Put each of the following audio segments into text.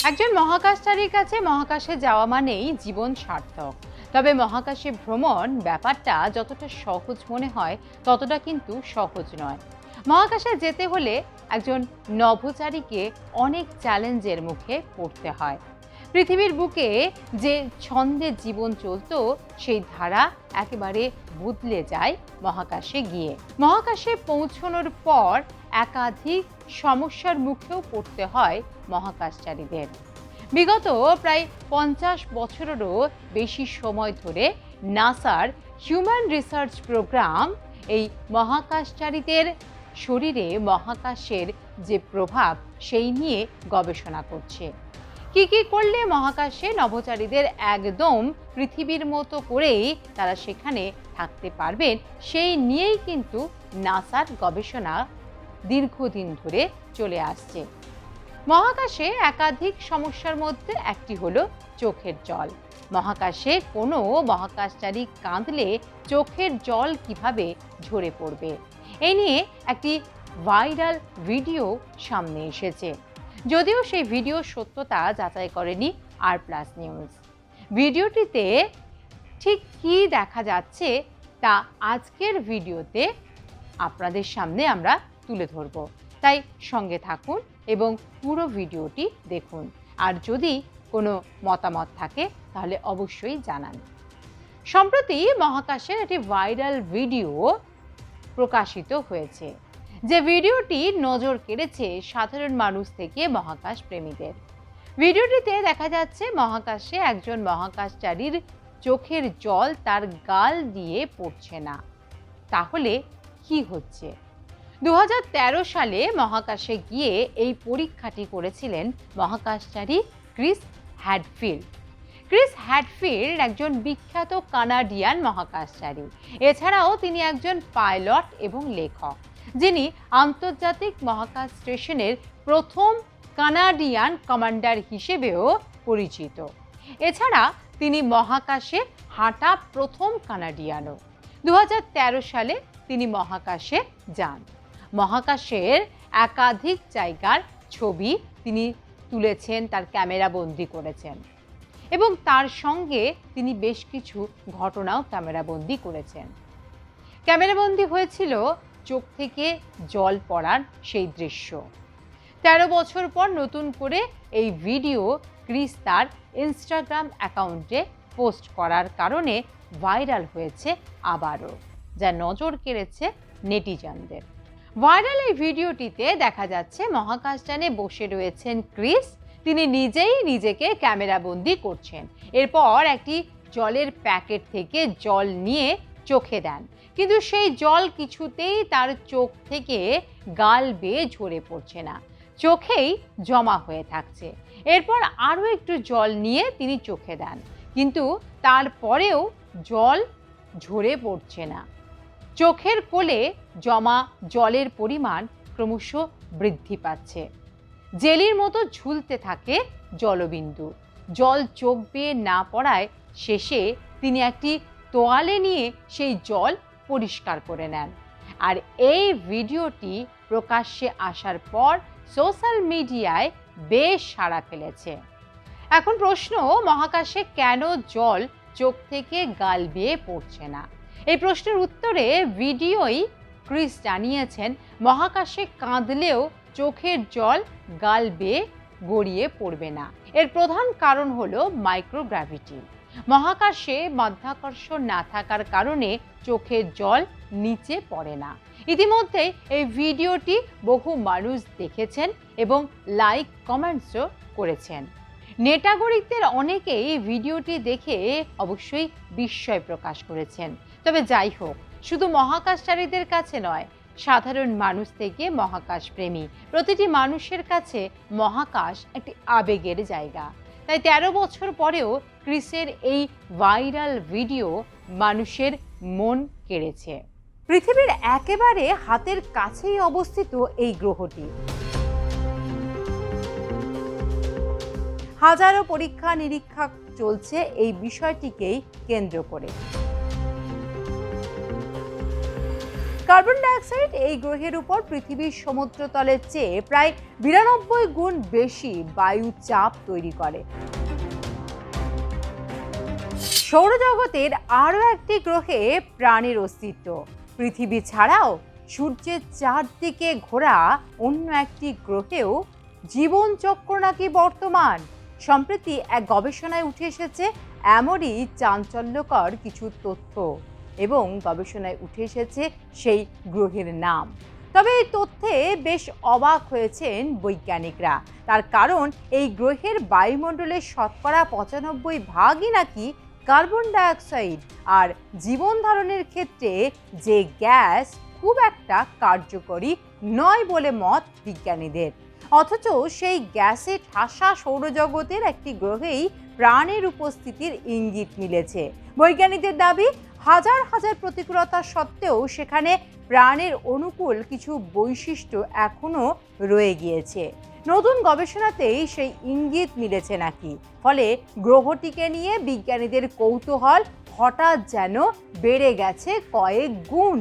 একজন মহাকাশচারীর কাছে মহাকাশে যাওয়া মানেই জীবন সার্থক। তবে মহাকাশে ভ্রমণ ব্যাপারটা যতটা সহজ মনে হয় ততটা কিন্তু সহজ নয়। মহাকাশে যেতে হলে একজন নভোচারীকে অনেক চ্যালেঞ্জের মুখে পড়তে হয়। পৃথিবীর বুকে যে ছন্দে জীবন চলতো সেই ধারা একেবারে বদলে যায় মহাকাশে গিয়ে। মহাকাশে পৌঁছানোর পর একাধিক সমস্যার মুখেও পড়তে হয় মহাকাশচারীদের। বিগত প্রায় 50 বছরেরও বেশি সময় ধরে নাসার হিউম্যান রিসার্চ প্রোগ্রাম এই মহাকাশচারীদের শরীরে মহাকাশের যে প্রভাব সেই নিয়ে গবেষণা করছে। কি কি করলে মহাকাশে নভোচারীদের একদম পৃথিবীর মতো করেই তারা সেখানে থাকতে পারবেন সেই নিয়েই কিন্তু নাসার গবেষণা দীর্ঘদিন ধরে চলে আসছে। মহাকাশে একাধিক সমস্যার মধ্যে একটি হলো চোখের জল। মহাকাশে কোনো মহাকাশচারী কাঁদলে চোখের জল কিভাবে ঝরে পড়বে এই নিয়ে একটি ভাইরাল ভিডিও সামনে এসেছে। যদিও সেই ভিডিও সত্যতা যাচাই করেনি আর+ নিউজ। ভিডিওটিতে ঠিক কী দেখা যাচ্ছে তা আজকের ভিডিওতে আপনাদের সামনে আমরা তুলে ধরব, তাই সঙ্গে থাকুন এবং পুরো ভিডিওটি দেখুন। আর যদি কোনো মতামত থাকে তাহলে অবশ্যই জানান। সম্প্রতি মহাকাশের একটি ভাইরাল ভিডিও প্রকাশিত হয়েছে, যে ভিডিওটি নজর কেড়েছে সাধারণ মানুষ থেকে মহাকাশ প্রেমীদের। ভিডিওটিতে দেখা যাচ্ছে মহাকাশে একজন মহাকাশচারীর চোখের জল তার গাল দিয়ে পড়ছে না। তাহলে কি হচ্ছে? 2013 সালে মহাকাশে গিয়ে এই পরীক্ষাটি করেছিলেন মহাকাশচারী ক্রিস হ্যাডফিল্ড। ক্রিস হ্যাডফিল্ড একজন বিখ্যাত কানাডিয়ান মহাকাশচারী। এছাড়াও তিনি একজন পাইলট এবং লেখক, যিনি আন্তর্জাতিক মহাকাশ স্টেশনের প্রথম কানাডিয়ান কমান্ডার হিসেবেও পরিচিত। এছাড়া তিনি মহাকাশে হাঁটা প্রথম কানাডিয়ানও। 2013 সালে তিনি মহাকাশে যান। মহাকাশের একাধিক জায়গার ছবি তিনি তুলেছেন, তার ক্যামেরা বন্দি করেছেন এবং তার সঙ্গে তিনি বেশ কিছু ঘটনাও ক্যামেরাবন্দি করেছেন। ক্যামেরাবন্দি হয়েছিল চোখ থেকে জল পড়ার সেই দৃশ্য। 13 বছর পর নতুন করে এই ভিডিও ক্রিস তার ইনস্টাগ্রাম অ্যাকাউন্টে পোস্ট করার কারণে ভাইরাল হয়েছে আবারও, যা নজর কেড়েছে নেটিজনদের। ভাইরাল এই ভিডিওটিতে দেখা যাচ্ছে মহাকাশযানে বসে রয়েছেন ক্রিস। তিনি নিজেই নিজেকে ক্যামেরাবন্দি করছেন। এরপর একটি জলের প্যাকেট থেকে জল নিয়ে চোখে দেন, কিন্তু সেই জল কিছুতেই তার চোখ থেকে গাল বেয়ে ঝরে পড়ছে না, চোখেই জমা হয়ে থাকছে। এরপর আরও একটু জল নিয়ে তিনি চোখে দেন, কিন্তু তারপরেও জল ঝরে পড়ছে না। চোখের কোলে জমা জলের পরিমাণ ক্রমশ বৃদ্ধি পাচ্ছে। জেলির মতো ঝুলতে থাকে জলবিন্দু। জল চোখ বেয়ে না পড়ায় শেষে তিনি একটি তোয়ালে নিয়ে সেই জল পরিষ্কার করে নেন। আর এই ভিডিওটি প্রকাশ্যে আসার পর সোশ্যাল মিডিয়ায় বেশ সাড়া ফেলেছে। এখন প্রশ্ন, মহাকাশে কেন জল চোখ থেকে গাল বেয়ে পড়ছে না? এই প্রশ্নের উত্তরে ভিডিওই ক্রিস জানিয়েছেন মহাকাশে কাঁদলেও চোখের জল গাল বেয়ে গড়িয়ে পড়বে না। এর প্রধান কারণ হলো মাইক্রোগ্র্যাভিটি। মহাকাশে মাধ্যাকর্ষণ না থাকার কারণে চোখের জল নিচে পড়ে না। ইতিমধ্যে এই ভিডিওটি বহু মানুষ দেখেছেন এবং লাইক কমেন্টসও করেছেন। নেটাগরিকদের অনেকেই এই ভিডিওটি দেখে অবশ্যই বিস্ময় প্রকাশ করেছেন। তবে যাই হোক, শুধু মহাকাশচারীদের কাছে নয়, সাধারণ মানুষ থেকে মহাকাশ প্রেমী প্রতিটি মানুষের কাছে মহাকাশ একটি আবেগের জায়গা। তাই 13 বছর পরেও ক্রিসের এই ভাইরাল ভিডিও মানুষের মন কেড়েছে। পৃথিবীর একেবারে হাতের কাছেই অবস্থিত এই গ্রহটি হাজারো পরীক্ষা নিরীক্ষা চলছে এই বিষয়টিকেই কেন্দ্র করে। কার্বন ডাইঅক্সাইড এই গ্রহের উপর পৃথিবীর সমুদ্রতলের চেয়ে প্রায় 92 গুণ বেশি বায়ু চাপ তৈরি করে। সৌরজগতের আরও একটি গ্রহে প্রাণীর অস্তিত্ব। পৃথিবী ছাড়াও সূর্যের চারদিকে ঘোরা অন্য একটি গ্রহেও জীবনচক্র নাকি বর্তমান। সম্প্রতি এক গবেষণায় উঠে এসেছে এমনই চাঞ্চল্যকর কিছু তথ্য এবং গবেষণায় উঠে এসেছে সেই গ্রহের নাম। তবে এই তথ্যে বেশ অবাক হয়েছেন বৈজ্ঞানিকরা। তার কারণ এই গ্রহের বায়ুমণ্ডলের শতকরা 95% নাকি কার্বন ডাইঅক্সাইড, আর জীবন ধারণের ক্ষেত্রে যে গ্যাস খুব একটা কার্যকরী নয় বলে মত বিজ্ঞানীদের। অথচ সেই গ্যাসে ঠাসা সৌরজগতের একটি গ্রহেই প্রাণের উপস্থিতির ইঙ্গিত মিলেছে। বৈজ্ঞানিকদের দাবি, হাজার হাজার প্রতিকূলতা সত্ত্বেও সেখানে প্রাণের অনুকূল কিছু বৈশিষ্ট্য এখনও রয়ে গিয়েছে। নতুন গবেষণাতেই সেই ইঙ্গিত মিলেছে নাকি। ফলে গ্রহটিকে নিয়ে বিজ্ঞানীদের কৌতূহল হঠাৎ যেন বেড়ে গেছে কয়েক গুণ।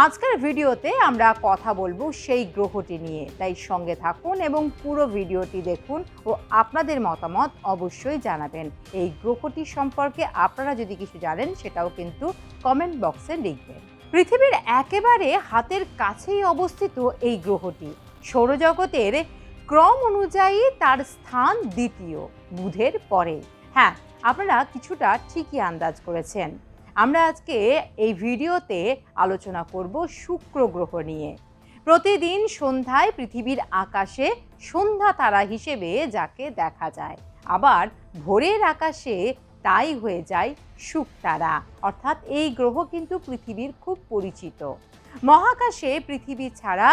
আজকের ভিডিওতে আমরা কথা বলবো সেই গ্রহটি নিয়ে, তাই সঙ্গে থাকুন এবং পুরো ভিডিওটি দেখুন ও আপনাদের মতামত অবশ্যই জানাবেন। এই গ্রহটি সম্পর্কে আপনারা যদি কিছু জানেন সেটাও কিন্তু কমেন্ট বক্সে লিখবেন। পৃথিবীর একেবারে হাতের কাছেই অবস্থিত এই গ্রহটি। সৌরজগতের ক্রম অনুযায়ী তার স্থান দ্বিতীয়, বুধের পরে। হ্যাঁ, আপনারা কিছুটা ঠিকই আন্দাজ করেছেন। আমরা আজকে এই ভিডিওতে আলোচনা করব শুক্র গ্রহ নিয়ে। প্রতিদিন সন্ধ্যায় পৃথিবীর আকাশে সন্ধ্যা তারা হিসেবে যাকে দেখা যায়, আবার ভোরের আকাশে তাই হয়ে যায় শুকতারা। অর্থাৎ এই গ্রহ কিন্তু পৃথিবীর খুব পরিচিত। মহাকাশে পৃথিবী ছাড়া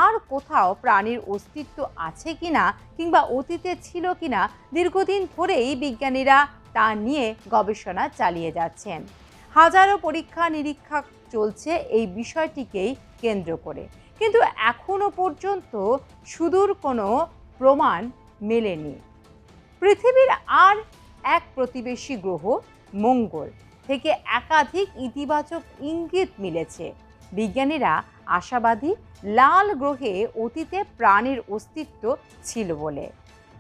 আর কোথাও প্রাণীর অস্তিত্ব আছে কিনা কিংবা অতীতে ছিল কিনা দীর্ঘদিন ধরেই বিজ্ঞানীরা তা নিয়ে গবেষণা চালিয়ে যাচ্ছেন। হাজারো পরীক্ষা নিরীক্ষা চলছে এই বিষয়টিকেই কেন্দ্র করে, কিন্তু এখনো পর্যন্ত সুদূর কোনো প্রমাণ মেলেনি। পৃথিবীর আর এক প্রতিবেশী গ্রহ মঙ্গল থেকে একাধিক ইতিবাচক ইঙ্গিত মিলেছে। বিজ্ঞানীরা আশাবাদী লাল গ্রহে অতীতে প্রাণীর অস্তিত্ব ছিল বলে।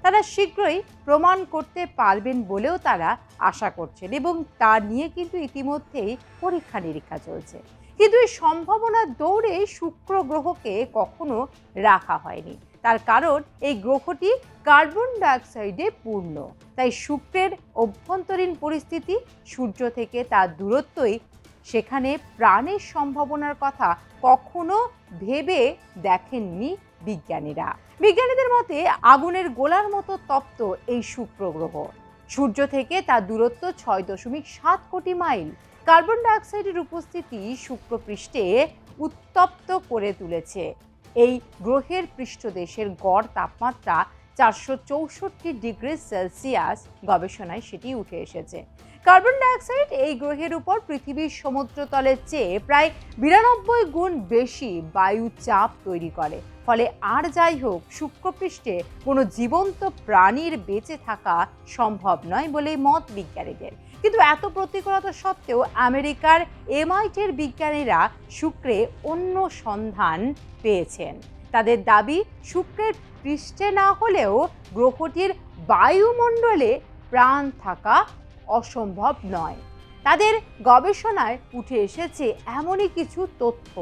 তারা শীঘ্রই প্রমাণ করতে পারবেন বলেও তারা আশা করছেন এবং তা নিয়ে কিন্তু ইতিমধ্যেই পরীক্ষা নিরীক্ষা চলছে। কিন্তু এই সম্ভাবনার দৌড়ে শুক্র গ্রহকে কখনো রাখা হয়নি। তার কারণ এই গ্রহটি কার্বন ডাইঅক্সাইডে পূর্ণ। তাই শুক্রের অভ্যন্তরীণ পরিস্থিতি, সূর্য থেকে তার দূরত্বই সেখানে প্রাণের সম্ভাবনার কথা কখনো ভেবে দেখেননি বিজ্ঞানীরা। বিজ্ঞানীদের মতে আগুনের গোলার মতো তপ্ত এই শুক্র গ্রহ। সূর্য থেকে তার দূরত্ব 6.7 কোটি মাইল। কার্বন ডাইঅক্সাইডের উপস্থিতি শুক্রপৃষ্ঠে উত্তপ্ত করে তুলেছে। এই গ্রহের পৃষ্ঠদেশের গড় তাপমাত্রা 464 ডিগ্রি সেলসিয়াস। গবেষণায় সেটি উঠে এসেছে। কার্বন ডাইঅক্সাইড এই গ্রহের উপর পৃথিবীর সমুদ্রতলের চেয়ে প্রায় 92 গুণ বেশি বায়ু চাপ তৈরি করে। ফলে আর যাই হোক, শুক্রপৃষ্ঠে কোনো জীবন্ত প্রাণীর বেঁচে থাকা সম্ভব নয় বলেই মত বিজ্ঞানীদের। কিন্তু এত প্রতিকূলতা সত্ত্বেও আমেরিকার MIT-র বিজ্ঞানীরা শুক্রে অন্য সন্ধান পেয়েছেন। তাদের দাবি, শুক্রের পৃষ্ঠে না হলেও গ্রহটির বায়ুমণ্ডলে প্রাণ থাকা অসম্ভব নয়। তাদের গবেষণায় উঠে এসেছে এমনই কিছু তথ্য।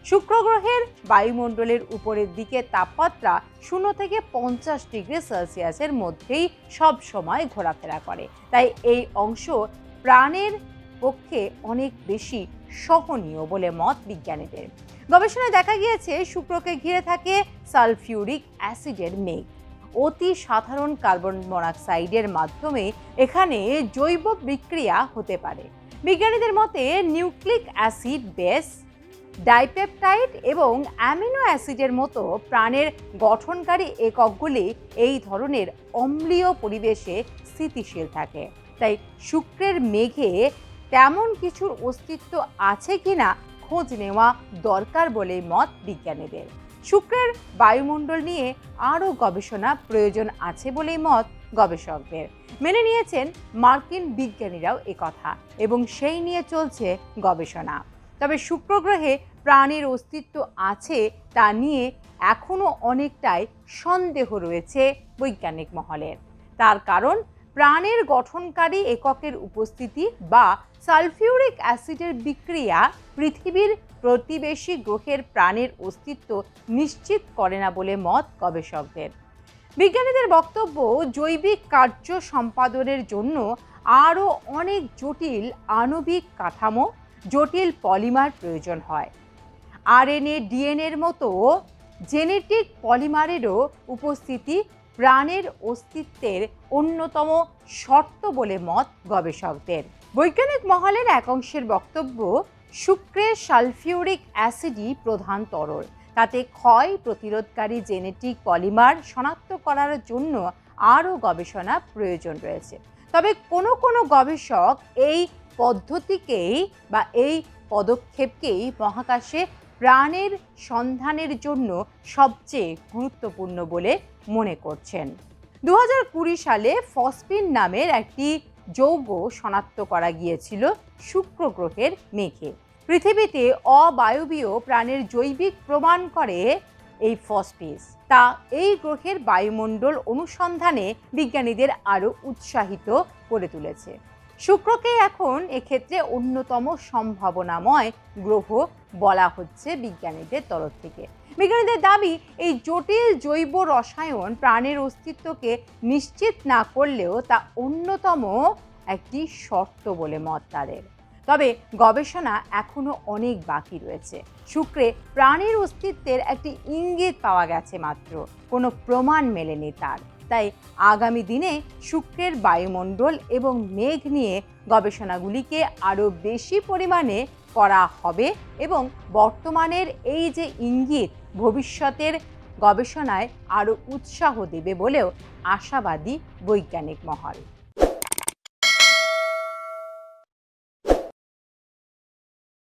শুক্র গ্রহের বায়ুমণ্ডলের উপরের দিকে তাপমাত্রা 0 থেকে 50 ডিগ্রি সেলসিয়াসের মধ্যেই সব সময় ঘোরাফেরা করে। তাই এই অংশ প্রাণের পক্ষে অনেক বেশি সহনীয় বলে মত বিজ্ঞানীদের। গবেষণায় দেখা গিয়েছে শুক্রকে ঘিরে থাকে সালফিউরিক অ্যাসিডের মেঘ। অতি সাধারণ কার্বন মনোক্সাইডের মাধ্যমে এখানে জৈব বিক্রিয়া হতে পারে। বিজ্ঞানীদের মতে নিউক্লিক অ্যাসিড, বেস, ডাইপেপটাইড এবং অ্যামিনো অ্যাসিডের মতো প্রাণের গঠনকারী এককগুলি এই ধরনের অম্লীয় পরিবেশে স্থিতিশীল থাকে। তাই শুক্রের মেঘে তেমন কিছুর অস্তিত্ব আছে কিনা খোঁজ নেওয়া দরকার বলে মত বিজ্ঞানীদের। শুক্রের বায়ুমণ্ডল নিয়ে আরও গবেষণা প্রয়োজন আছে বলেই মত গবেষকদের। মেনে নিয়েছেন মার্কিন বিজ্ঞানীরাও একথা এবং সেই নিয়ে চলছে গবেষণা। তবে শুক্র গ্রহে প্রাণের অস্তিত্ব আছে তা নিয়ে এখনও অনেকটাই সন্দেহ রয়েছে বৈজ্ঞানিক মহলের। তার কারণ প্রাণের গঠনকারী এককের উপস্থিতি বা সালফিউরিক অ্যাসিডের বিক্রিয়া পৃথিবীর প্রতিবেশী গ্রহের প্রাণের অস্তিত্ব নিশ্চিত করে না বলে মত গবেষকদের। বিজ্ঞানীদের বক্তব্য, জৈবিক কার্য সম্পাদনের জন্য আরও অনেক জটিল আণবিক কাঠামো, জটিল পলিমার প্রয়োজন হয়। আরএনএ, ডিএনএর মতো জেনেটিক পলিমারেরও উপস্থিতি প্রাণের অস্তিত্বের অন্যতম শর্ত বলে মত গবেষকদের। বৈজ্ঞানিক মহলের এক অংশের বক্তব্য, শুক্রের সালফিউরিক অ্যাসিডই প্রধান তরল, তাতে ক্ষয় প্রতিরোধকারী জেনেটিক পলিমার শনাক্ত করার জন্য আরও গবেষণা প্রয়োজন রয়েছে। তবে কোনো কোনো গবেষক এই পদ্ধতিকেই বা এই পদক্ষেপকেই মহাকাশে প্রাণের সন্ধানের জন্য সবচেয়ে গুরুত্বপূর্ণ বলে মনে করছেন। 2020 সালে ফসফিন নামের একটি যৌগ শনাক্ত করা গিয়েছিল শুক্র গ্রহের মেঘে। পৃথিবীতে অবায়বীয় প্রাণের জৈবিক প্রমাণ করে এই ফসফেট, তা এই গ্রহের বায়ুমণ্ডল অনুসন্ধানে বিজ্ঞানীদের আরও উৎসাহিত করে তুলেছে। শুক্রকে এখন এক্ষেত্রে অন্যতম সম্ভাবনাময় গ্রহ বলা হচ্ছে বিজ্ঞানীদের তরফ থেকে। বিজ্ঞানীদের দাবি, এই জটিল জৈব রসায়ন প্রাণের অস্তিত্বকে নিশ্চিত না করলেও তা অন্যতম একটি শর্ত বলে মত তাদের। তবে গবেষণা এখনো অনেক বাকি রয়েছে। শুক্রে প্রাণের অস্তিত্বের একটি ইঙ্গিত পাওয়া গেছে মাত্র, কোনো প্রমাণ মেলেনি তার। তাই আগামী দিনে শুক্রের বায়ুমণ্ডল এবং মেঘ নিয়ে গবেষণাগুলিকে আরও বেশি পরিমাণে করা হবে এবং বর্তমানের এই যে ইঙ্গিত ভবিষ্যতের গবেষণায় আরও উৎসাহ দেবে বলেও আশাবাদী বৈজ্ঞানিক মহল।